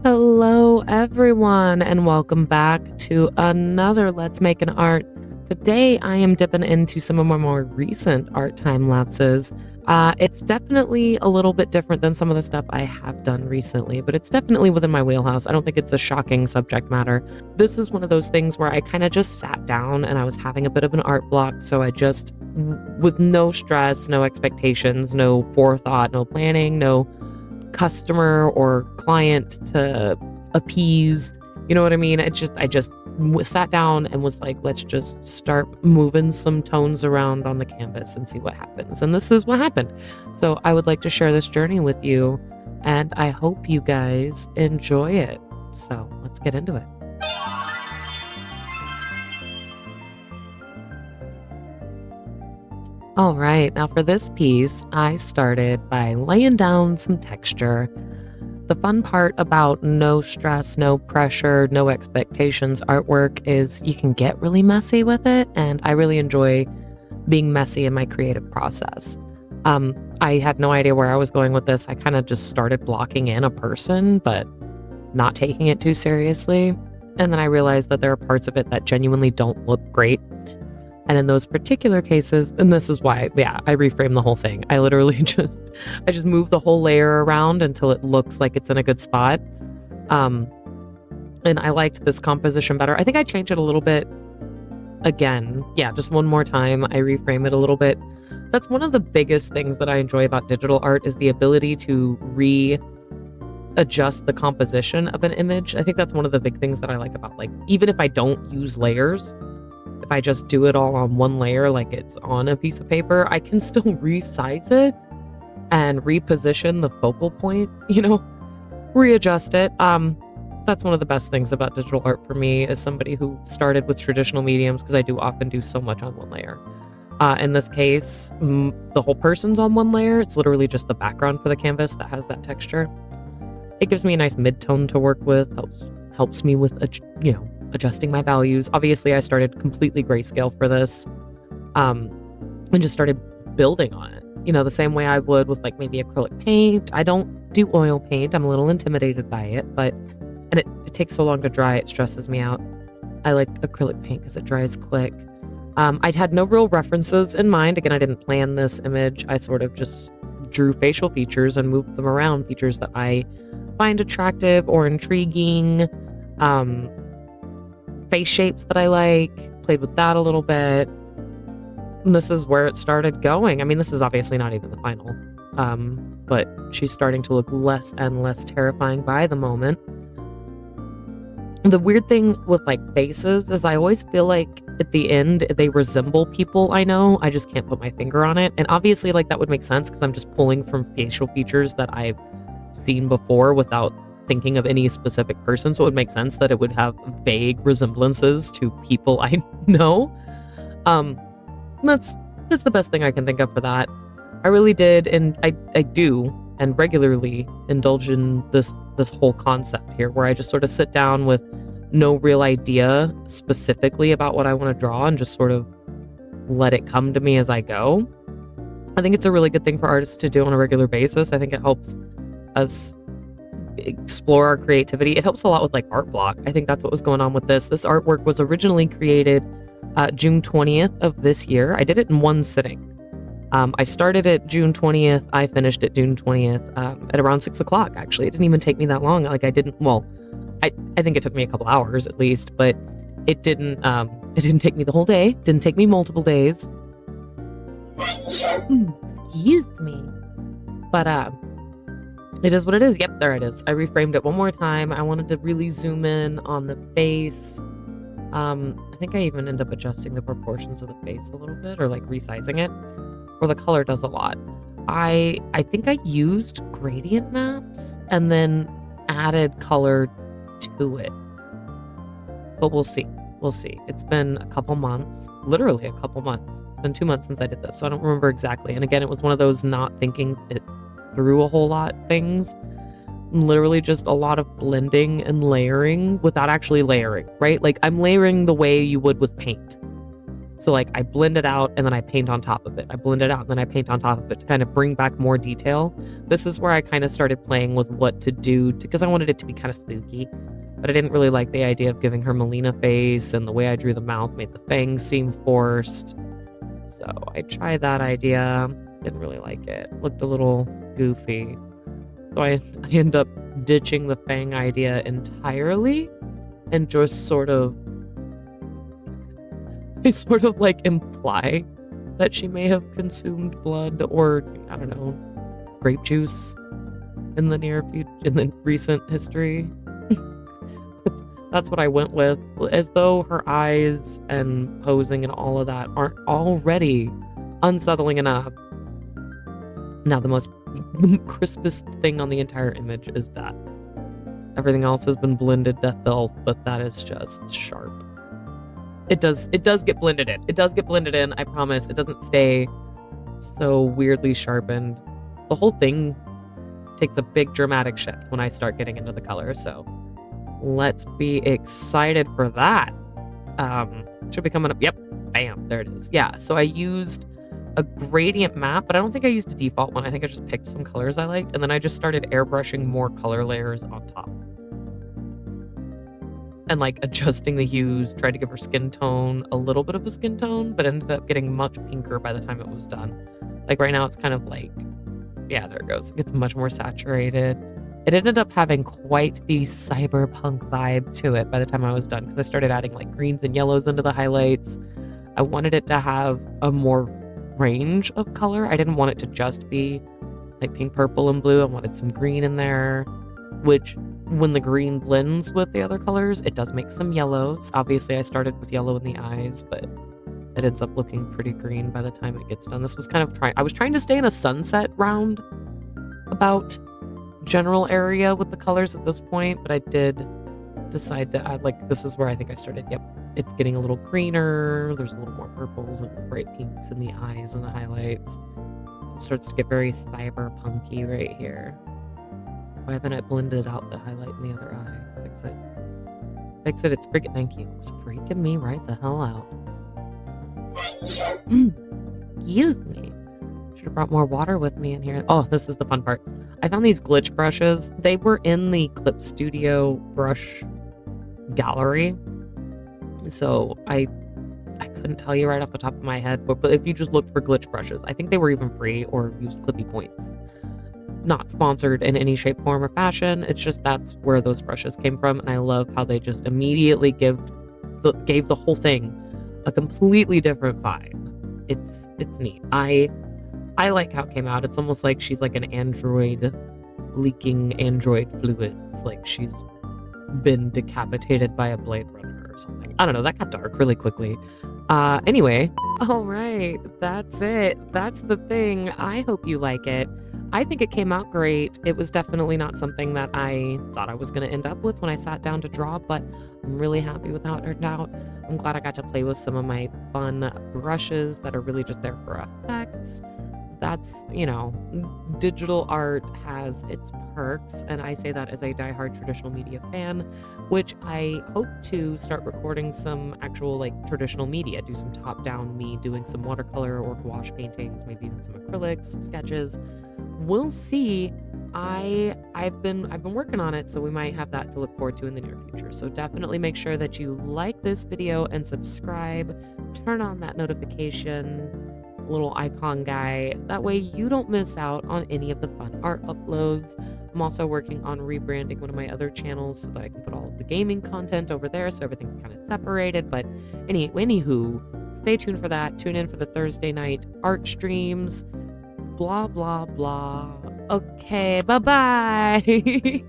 Hello, everyone, and welcome back to another Let's Make an Art. Today, I am dipping into some of my more recent art time lapses. It's definitely a little bit different than some of the stuff I have done recently, but it's definitely within my wheelhouse. I don't think it's a shocking subject matter. This is one of those things where I kind of just sat down and I was having a bit of an art block, so I just, with no stress, no expectations, no forethought, no planning, no customer or client to appease. You know what I mean? I just sat down and was like, let's just start moving some tones around on the canvas and see what happens. And this is what happened. So I would like to share this journey with you, and I hope you guys enjoy it. So let's get into it. All right, now for this piece, I started by laying down some texture. The fun part about no stress, no pressure, no expectations artwork is you can get really messy with it, and I really enjoy being messy in my creative process. I had no idea where I was going with this. I kind of just started blocking in a person, but not taking it too seriously. And then I realized that there are parts of it that genuinely don't look great. And in those particular cases, and this is why, I reframe the whole thing. I literally I just move the whole layer around until it looks like it's in a good spot. And I liked this composition better. I think I changed it a little bit again. Yeah, just one more time. I reframe it a little bit. That's one of the biggest things that I enjoy about digital art is the ability to readjust the composition of an image. I think that's one of the big things that I like about, like, even if I don't use layers, if I just do it all on one layer, like it's on a piece of paper, I can still resize it and reposition the focal point, readjust it. That's one of the best things about digital art for me as somebody who started with traditional mediums, because I do often do so much on one layer. In this case, the whole person's on one layer. It's literally just the background for the canvas that has that texture. It gives me a nice mid-tone to work with, helps me with, adjusting my values. Obviously, I started completely grayscale for this, and just started building on it, the same way I would with like maybe acrylic paint. I don't do oil paint. I'm a little intimidated by it, and it takes so long to dry, it stresses me out. I like acrylic paint because it dries quick. I'd had no real references in mind. Again, I didn't plan this image. I sort of just drew facial features and moved them around, features that I find attractive or intriguing, face shapes that I like, played with that a little bit. And this is where it started going. I mean, this is obviously not even the final, but she's starting to look less and less terrifying by the moment. The weird thing with like faces is I always feel like at the end they resemble people I know. I just can't put my finger on it. And obviously, like, that would make sense because I'm just pulling from facial features that I've seen before without thinking of any specific person, so it would make sense that it would have vague resemblances to people I know. That's the best thing I can think of for that. I really did, and I do and regularly indulge in this whole concept here, where I just sort of sit down with no real idea specifically about what I want to draw and just sort of let it come to me as I go. I think it's a really good thing for artists to do on a regular basis. I think it helps us explore our creativity. It helps a lot with like art block. I think that's what was going on with this. This artwork was originally created June 20th of this year. I did it in one sitting. I started at June 20th. I finished at June 20th at around 6 o'clock, actually. It didn't even take me that long. Like, I think it took me a couple hours at least, but it didn't take me the whole day. Didn't take me multiple days. Excuse me. But it is what it is. Yep, there it is. I reframed it one more time. I wanted to really zoom in on the face. I think I even end up adjusting the proportions of the face a little bit, or like resizing it, or the color does a lot. I think I used gradient maps and then added color to it. But we'll see. We'll see. It's been a couple months, literally a couple months. It's been 2 months since I did this, so I don't remember exactly. And again, it was one of those not thinking it through a whole lot things. Literally just a lot of blending and layering without actually layering, right? Like, I'm layering the way you would with paint. So like I blend it out and then I paint on top of it. I blend it out and then I paint on top of it to kind of bring back more detail. This is where I kind of started playing with what to do because I wanted it to be kind of spooky. But I didn't really like the idea of giving her Melina face, and the way I drew the mouth made the fangs seem forced. So I tried that idea. Didn't really like it. Looked a little goofy. So I end up ditching the fang idea entirely and just sort of like imply that she may have consumed blood or, I don't know, grape juice in the recent history. That's what I went with, as though her eyes and posing and all of that aren't already unsettling enough. Now, the crispest thing on the entire image is that everything else has been blended to filth, but that is just sharp. It does get blended in. It does get blended in, I promise. It doesn't stay so weirdly sharpened. The whole thing takes a big dramatic shift when I start getting into the color, so let's be excited for that. Should be coming up. Yep, bam, there it is. Yeah, so I used a gradient map, but I don't think I used a default one. I think I just picked some colors I liked, and then I just started airbrushing more color layers on top. And like adjusting the hues, tried to give her skin tone a little bit of a skin tone, but ended up getting much pinker by the time it was done. Like right now it's kind of like, yeah, there it goes. It's much more saturated. It ended up having quite the cyberpunk vibe to it by the time I was done, because I started adding like greens and yellows into the highlights. I wanted it to have a more range of color. I didn't want it to just be like pink, purple, and blue. I wanted some green in there, which when the green blends with the other colors, it does make some yellows. Obviously, I started with yellow in the eyes, but it ends up looking pretty green by the time it gets done. This was kind of I was trying to stay in a sunset round about general area with the colors at this point, but I did decide to add, like, this is where I think I started. Yep, it's getting a little greener. There's a little more purples and bright pinks in the eyes and the highlights. So it starts to get very cyberpunky right here. Why haven't I blended out the highlight in the other eye? Fix it. Fix it. It's freaking, thank you. It's freaking me right the hell out. Excuse me. Should have brought more water with me in here. Oh, this is the fun part. I found these glitch brushes. They were in the Clip Studio brush gallery. So I couldn't tell you right off the top of my head, but if you just look for glitch brushes, I think they were even free or used Clippy points. Not sponsored in any shape, form, or fashion. It's just that's where those brushes came from, and I love how they just immediately gave the whole thing a completely different vibe. It's neat. I like how it came out. It's almost like she's like an android leaking android fluids, like she's been decapitated by a Blade Runner or something. I don't know, that got dark really quickly. Anyway, all right, that's it. That's the thing. I hope you like it. I think it came out great. It was definitely not something that I thought I was going to end up with when I sat down to draw, but I'm really happy with how it turned out. I'm glad I got to play with some of my fun brushes that are really just there for effects. That's, you know, digital art has its perks, and I say that as a diehard traditional media fan, which I hope to start recording some actual, like, traditional media, do some top-down me doing some watercolor or gouache paintings, maybe even some acrylics, some sketches. We'll see. I've been working on it, so we might have that to look forward to in the near future. So definitely make sure that you like this video and subscribe. Turn on that notification little icon guy. That way you don't miss out on any of the fun art uploads. I'm also working on rebranding one of my other channels so that I can put all of the gaming content over there, so everything's kind of separated. But anywho, stay tuned for that. Tune in for the Thursday night art streams. Blah, blah, blah. Okay, bye-bye.